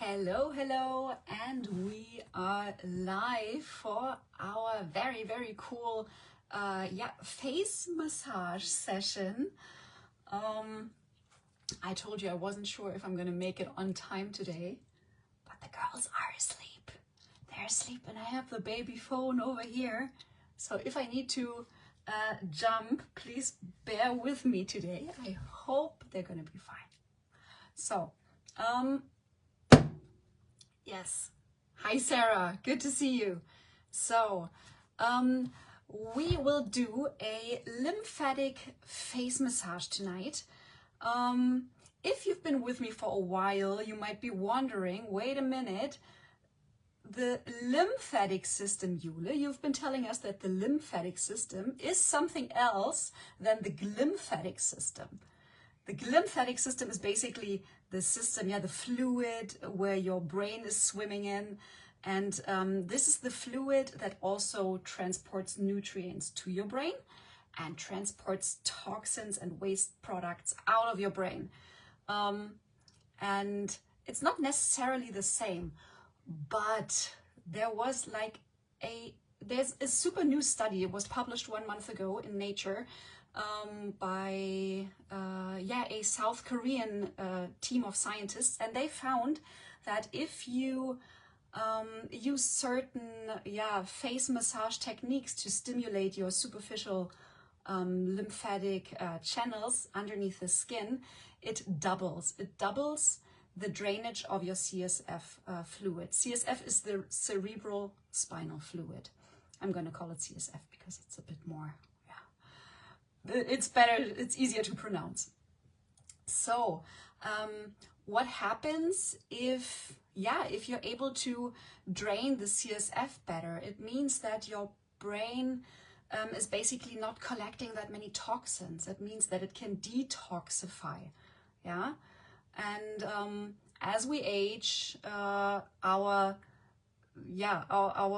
Hello, hello, and we are live for our very cool face massage session. I told you I wasn't sure if I'm gonna make it on time today, but the girls are asleep. They're asleep and I have the baby phone over here. So if I need to jump, please bear with me today. I hope they're gonna be fine. So, yes. Hi, Sarah. Good to see you. So, we will do a lymphatic face massage tonight. If you've been with me for a while, you might be wondering, wait a minute, the lymphatic system, Jule, you've been telling us that the lymphatic system is something else than the glymphatic system. The glymphatic system is basically the system, the fluid where your brain is swimming in. And this is the fluid that also transports nutrients to your brain and transports toxins and waste products out of your brain. And it's not necessarily the same, but there's a super new study. It was published 1 month ago in Nature by a South Korean team of scientists, and they found that if you use certain face massage techniques to stimulate your superficial lymphatic channels underneath the skin, it doubles the drainage of your CSF fluid. CSF is the cerebral spinal fluid. I'm going to call it CSF because it's a bit more, it's better, it's easier to pronounce. So what happens if you're able to drain the CSF better? It means that your brain is basically not collecting that many toxins. It means that it can detoxify, and as we age, our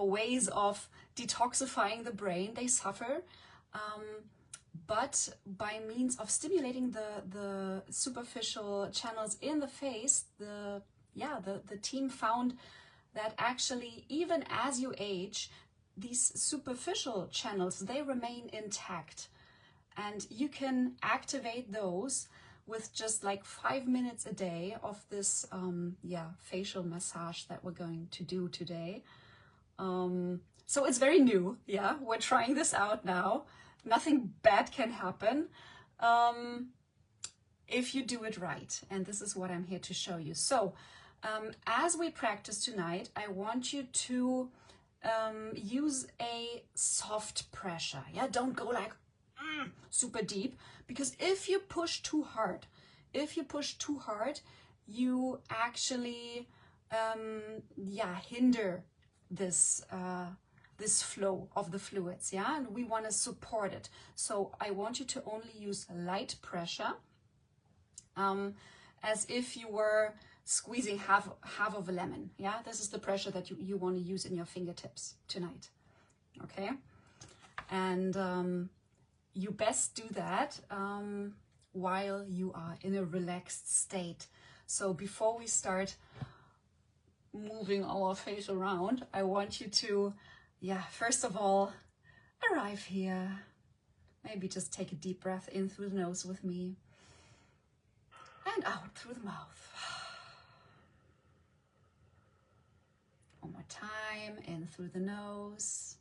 ways of detoxifying the brain, they suffer. But by means of stimulating the superficial channels in the face, the team found that actually even as you age, these superficial channels, they remain intact, and you can activate those with just like 5 minutes a day of this facial massage that we're going to do today. So it's very new. We're trying this out now. Nothing bad can happen if you do it right, and this is what I'm here to show you. So as we practice tonight, I want you to use a soft pressure. Don't go like super deep, because if you push too hard, you actually hinder this this flow of the fluids, and we want to support it. So I want you to only use light pressure, as if you were squeezing half of a lemon. This is the pressure that you want to use in your fingertips tonight. Okay, and you best do that while you are in a relaxed state. So before we start moving our face around, I want you to first of all, arrive here. Maybe just take a deep breath in through the nose with me and out through the mouth. One more time, in through the nose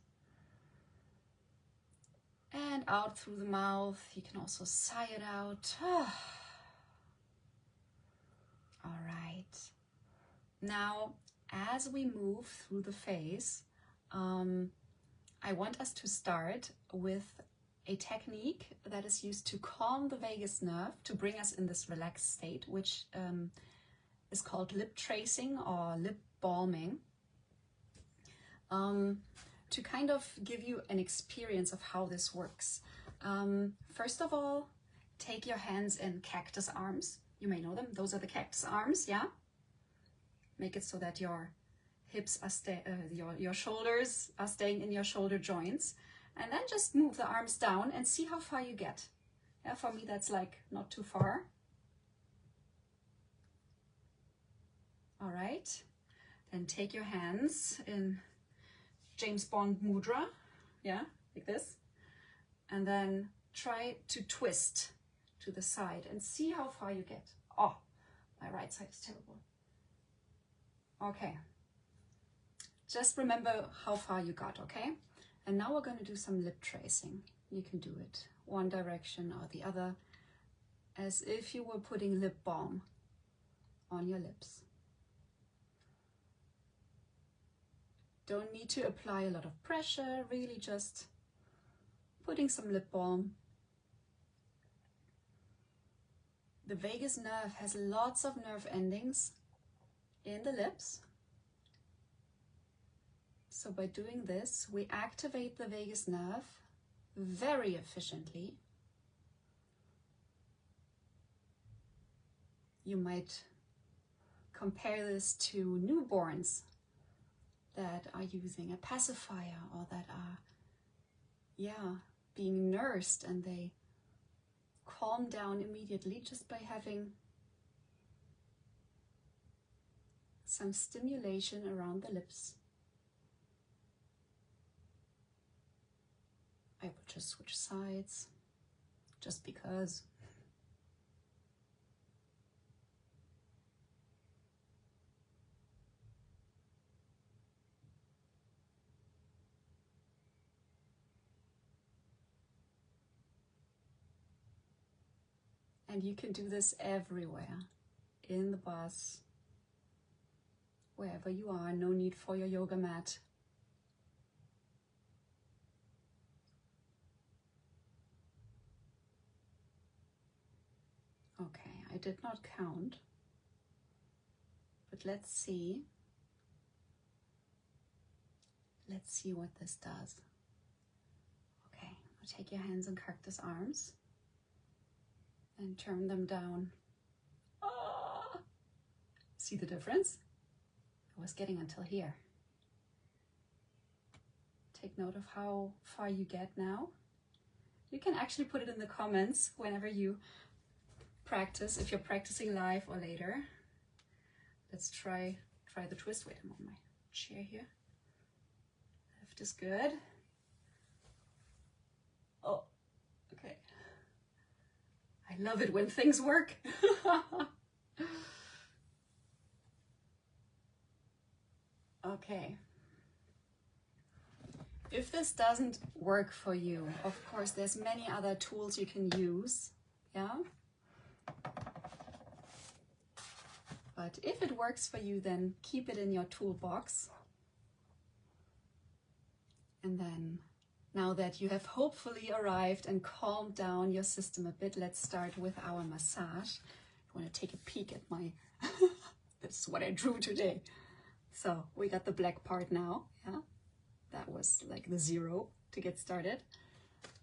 and out through the mouth. You can also sigh it out. All right. Now, as we move through the face, I want us to start with a technique that is used to calm the vagus nerve, to bring us in this relaxed state, which is called lip tracing or lip balming, to kind of give you an experience of how this works. First of all, take your hands in cactus arms. You may know them. Those are the cactus arms, Make it so that your hips are your shoulders are staying in your shoulder joints, and then just move the arms down and see how far you get. For me, that's like not too far. All right, Great. Then take your hands in James Bond mudra, yeah, like this. And then try to twist to the side and see how far you get. Oh, my right side is terrible. Okay. Just remember how far you got, okay? And now we're going to do some lip tracing. You can do it one direction or the other, as if you were putting lip balm on your lips. Don't need to apply a lot of pressure, really just putting some lip balm. The vagus nerve has lots of nerve endings in the lips. So by doing this, we activate the vagus nerve very efficiently. You might compare this to newborns that are using a pacifier or that are, being nursed, and they calm down immediately just by having some stimulation around the lips. I will just switch sides, just because. And you can do this everywhere, in the bus, wherever you are, no need for your yoga mat. Okay, I did not count, but let's see. Let's see what this does. Okay, now take your hands and cactus arms and turn them down. Ah! See the difference? I was getting until here. Take note of how far you get now. You can actually put it in the comments whenever you practice, if you're practicing live or later. Let's try the twist. Wait, I'm on my chair here. Left is good. Oh, okay. I love it when things work. Okay. If this doesn't work for you, of course, there's many other tools you can use, yeah? But if it works for you, then keep it in your toolbox. And then, now that you have hopefully arrived and calmed down your system a bit, let's start with our massage. I want to take a peek at my, this is what I drew today. So we got the black part now, yeah? That was like the 0 to get started.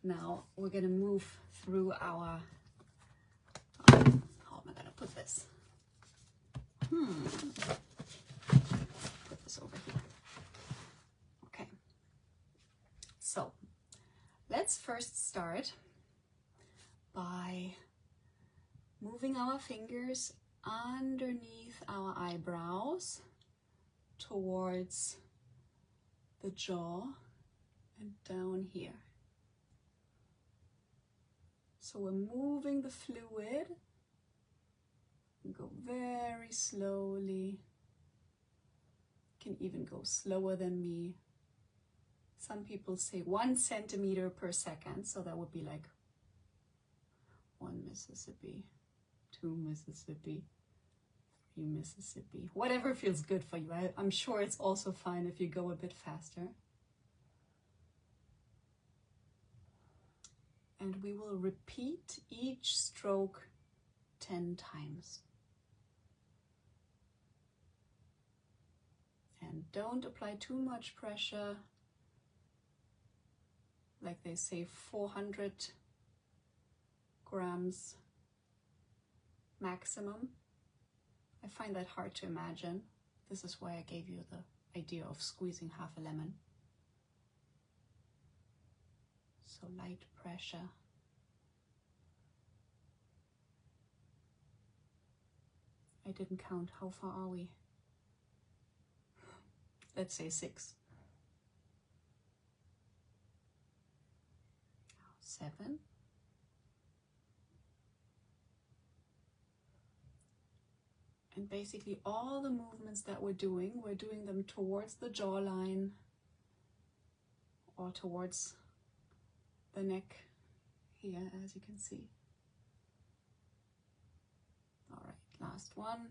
Now we're gonna move through our, how am I gonna put this? Put this over here. Okay. So let's first start by moving our fingers underneath our eyebrows towards the jaw and down here. So we're moving the fluid. Go very slowly. You can even go slower than me. Some people say 1 centimeter per second, so that would be like 1 Mississippi, 2 Mississippi, 3 Mississippi. Whatever feels good for you. I'm sure it's also fine if you go a bit faster. And we will repeat each stroke 10 times. And don't apply too much pressure. Like they say, 400 grams maximum. I find that hard to imagine. This is why I gave you the idea of squeezing half a lemon. So light pressure. I didn't count. How far are we? let's say 6. 7. And basically all the movements that we're doing them towards the jawline or towards the neck here, as you can see. All right, last one.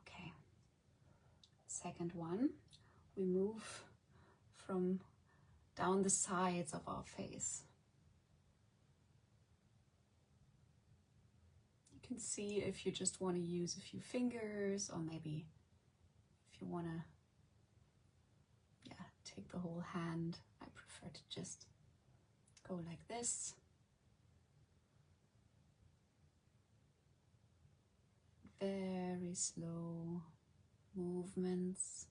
Okay, second one, we move from down the sides of our face. You can see if you just want to use a few fingers, or maybe if you want to, take the whole hand. I prefer to just go like this. Very slow movements.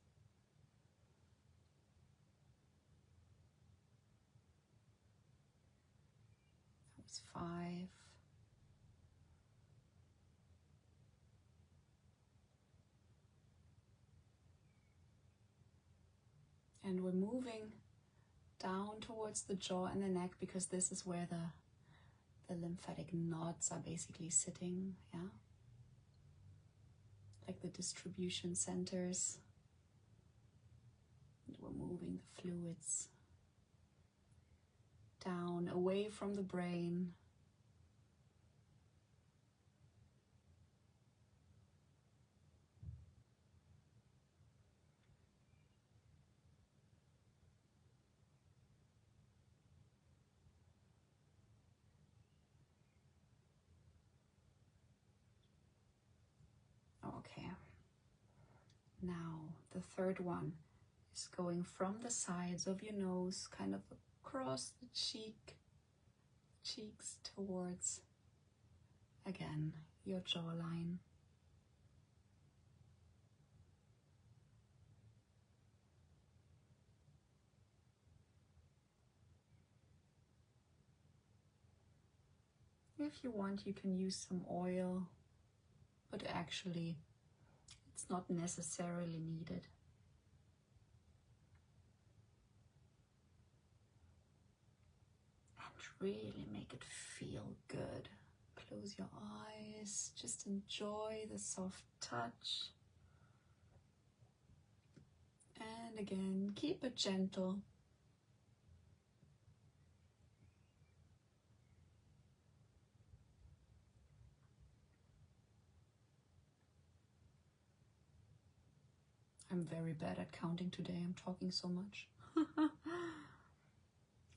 That was 5. And we're moving down towards the jaw and the neck, because this is where the lymphatic nodes are basically sitting, yeah? Like the distribution centers. And we're moving the fluids down, away from the brain. Okay, now the third one is going from the sides of your nose, kind of across the cheeks towards, again, your jawline. If you want, you can use some oil, but actually it's not necessarily needed. And really make it feel good. Close your eyes, just enjoy the soft touch. And again, keep it gentle. I'm very bad at counting today, I'm talking so much.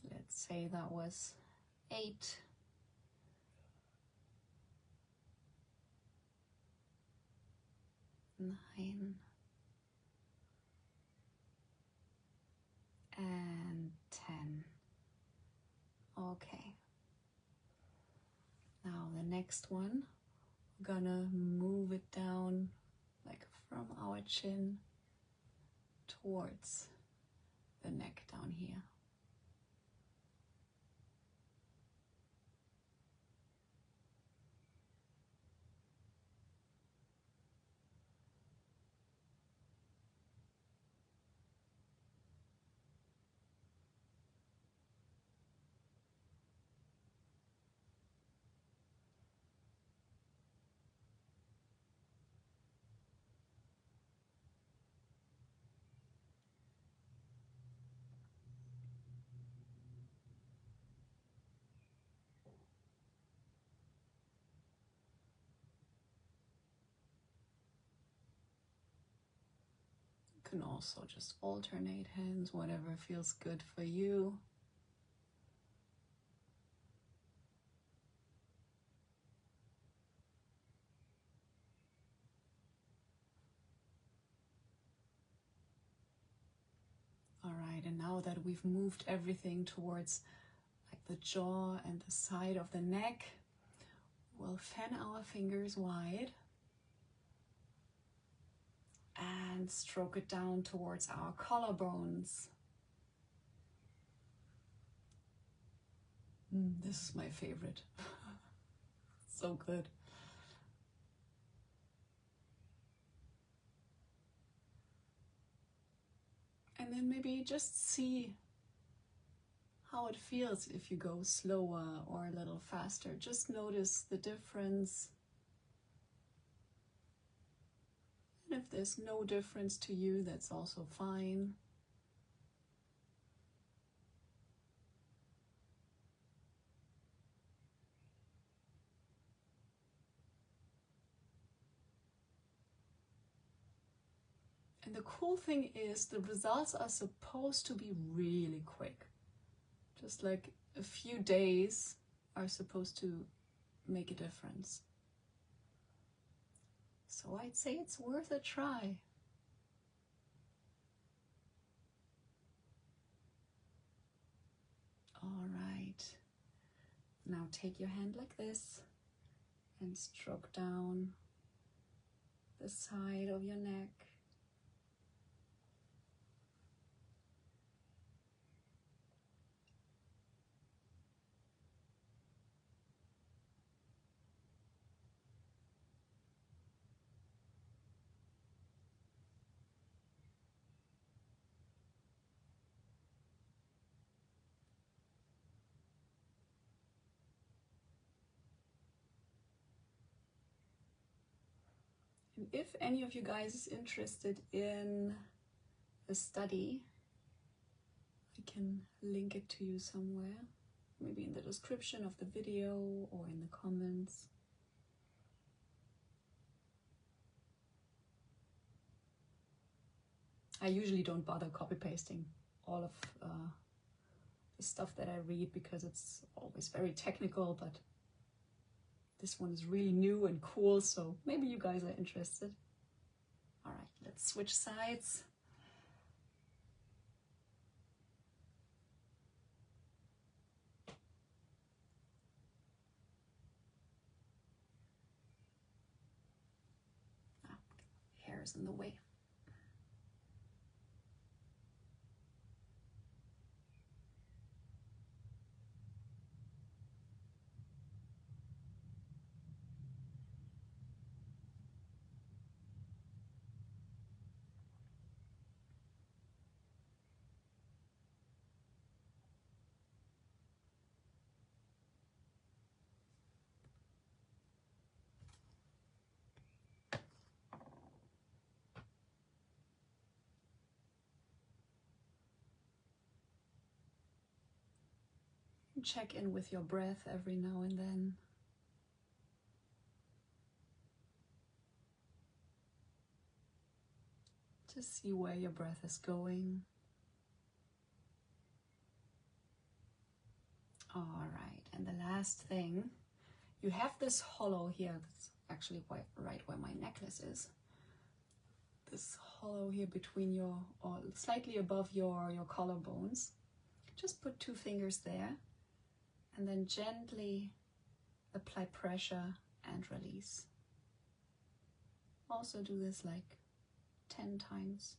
Let's say that was 8. 9. And 10. Okay. Now the next one, we're gonna move it down, like from our chin towards the neck down here. You can also just alternate hands, whatever feels good for you. All right, and now that we've moved everything towards like the jaw and the side of the neck, we'll fan our fingers wide and stroke it down towards our collarbones. This is my favorite. So good. And then maybe just see how it feels if you go slower or a little faster. Just notice the difference. And if there's no difference to you, that's also fine. And the cool thing is the results are supposed to be really quick. Just like a few days are supposed to make a difference. So I'd say it's worth a try. All right. Now take your hand like this and stroke down the side of your neck. And if any of you guys is interested in a study, I can link it to you somewhere, maybe in the description of the video or in the comments. I usually don't bother copy pasting all of the stuff that I read because it's always very technical, but this one is really new and cool, so maybe you guys are interested. All right, let's switch sides. Hair is in the way. Check in with your breath every now and then. Just see where your breath is going. All right, and the last thing, you have this hollow here. That's actually right where my necklace is. This hollow here between your, or slightly above your collarbones. Just put 2 fingers there. And then gently apply pressure and release. Also do this like 10 times.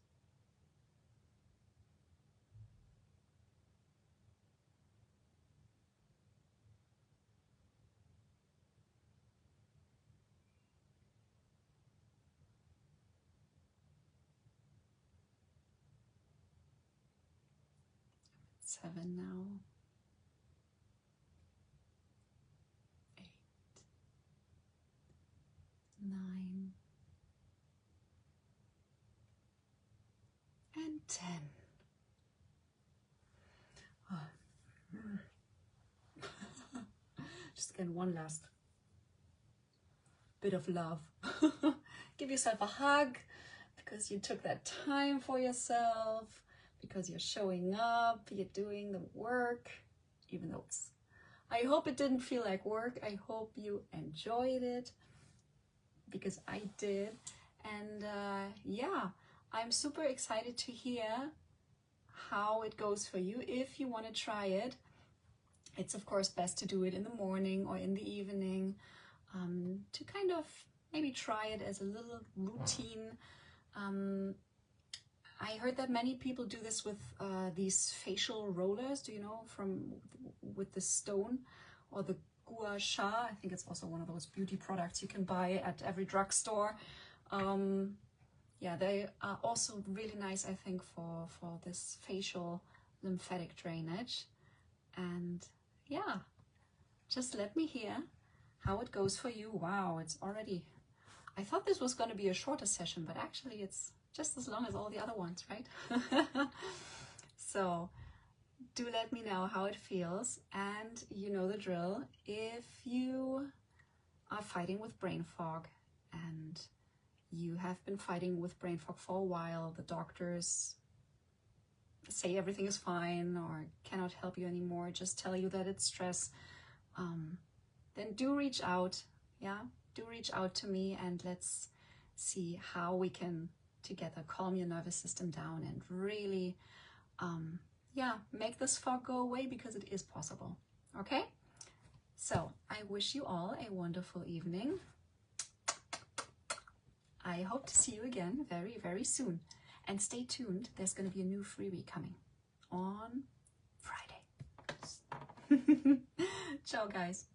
Seven now. 8, 9, and 10. Oh. Just again, one last bit of love. Give yourself a hug because you took that time for yourself, because you're showing up, you're doing the work, even though it's, I hope it didn't feel like work. I hope you enjoyed it, because I did. And yeah, I'm super excited to hear how it goes for you. If you want to try it, it's of course best to do it in the morning or in the evening, to kind of maybe try it as a little routine. I heard that many people do this with these facial rollers, do you know, with the stone, or the gua sha. I think it's also one of those beauty products you can buy at every drugstore. yeah, they are also really nice, I think, for this facial lymphatic drainage. And yeah, just let me hear how it goes for you. Wow, it's already, I thought this was going to be a shorter session, but actually it's just as long as all the other ones, right? So do let me know how it feels, and you know the drill. If you are fighting with brain fog, and you have been fighting with brain fog for a while, the doctors say everything is fine or cannot help you anymore, just tell you that it's stress, then do reach out. Yeah, do reach out to me, and let's see how we can together calm your nervous system down and really yeah, make this fog go away, because it is possible. Okay, so I wish you all a wonderful evening. I hope to see you again very, very soon. And stay tuned, there's going to be a new freebie coming on Friday. Ciao, guys.